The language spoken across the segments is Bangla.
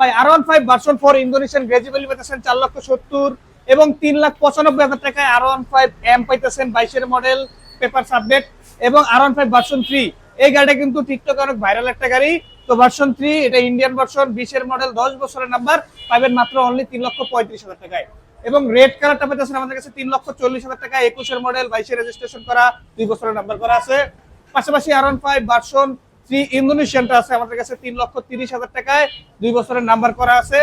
ভাই R15 ভার্সন 4 ইন্দোনেশিয়ান গ্রেজুয়ালি পাইতেছেন 4,70,000 এবং 3,95,000 টাকায় R15 এম পাইতেছেন 22 এর মডেল পেপার আপডেট এবং R15 ভার্সন 3 এই গাড়িটা কিন্তু টিকটকে অনেক ভাইরাল একটা গাড়ি। তো ভার্সন 3 এটা ইন্ডিয়ান ভার্সন 20 এর মডেল 10 বছরের নাম্বার পাবেন মাত্র অনলি 3,35,000 টাকায়। এবং রেড কালারটা পাইতেছেন আমাদের কাছে 3,40,000 টাকায় 21 এর মডেল 22 এর রেজিস্ট্রেশন করা 2 বছরের নাম্বার করা আছে। পাশাপাশি R15 ভার্সন 3 ইন্দোনেশিয়ানটা আছে আমাদের কাছে 3,30,000 টাকায় 2 বছরের নাম্বার করা আছে।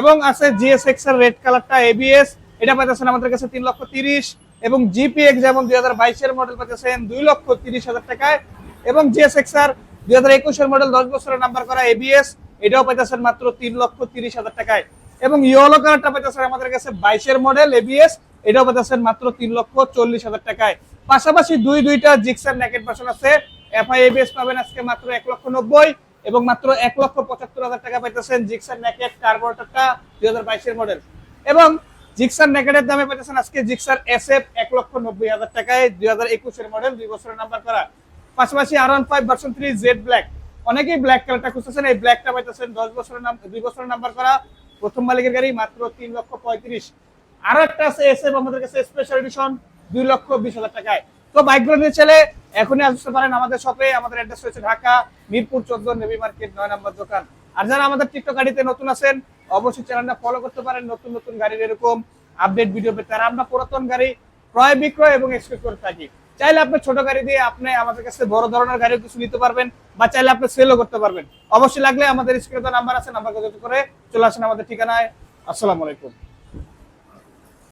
এবং আছে GSX এর রেড কালারটা ABS, এটা পাইতেছেন আমাদের কাছে 3,30,000 এবং GPX যেমন 2022 এর মডেল পাইতেছেন 2,30,000 টাকায় এবং GSX এর 2021 এর মডেল 10 বছরের নাম্বার করা ABS, এটাও পাইতেছেন মাত্র 3,30,000 টাকায়। এবং ইয়েলো কালারটা পাইতেছেন আমাদের কাছে 22 এর মডেল ABS, এটাও পাইতেছেন মাত্র 3,40,000 টাকায়। পাশাপাশি দুইটা জিক্সার নেকেট ভার্সন আছে। FI ABS পাবেন আজকে মাত্র 1,90,000 এবং মাত্র 1,75,000 টাকা পাইতেছেন জিক্সার নেকেট কার্বোরেটরটা 2022 এর মডেল। এবং জিক্সার নেকেটের দামে পাইতেছেন আজকে জিক্সার SF 1,90,000 টাকায় 2021 এর মডেল 2 বছরের নাম্বার করা। পাশাপাশি R15 ভার্সন 3 জেড ব্ল্যাক, অনেকেই ব্ল্যাক কালারটা খুঁজতেছেন, এই ব্ল্যাকটা পাইতেছেন 2 বছরের নাম্বার করা প্রথম মালিকের গাড়ি মাত্র 3,35,000। আর একটা আছে SF আমাদের কাছে স্পেশাল এডিশন 2,20,000 টাকায়। তো বাইকগুলো নিয়ে চলে এখনই আসতে পারেন আমাদের শপে। আমাদের অ্যাড্রেস হচ্ছে ঢাকা মিরপুর 14 নেভি মার্কেট 9 নম্বর দোকান। আর যারা আমাদের টিকটক গাড়িতে নতুন আছেন অবশ্যই চ্যানেলটা ফলো করতে পারেন, নতুন নতুন গাড়ির এরকম আপডেট ভিডিও পেতে। আর আমরা পুরাতন গাড়ি ক্রয় বিক্রয় এবং এক্সপোর্ট করে থাকি। চাইলে আপনি ছোট গাড়ি দিয়ে আপনি আমাদের কাছে বড় ধরনের গাড়িও কিছু নিতে পারবেন বা চাইলে আপনি সেলও করতে পারবেন। অবশ্যই লাগলে আমাদের স্ক্রিনে নাম্বার আছে, নাম্বার যোগাযোগ করে চলে আসেন আমাদের ঠিকানায়। আসসালামু আলাইকুম।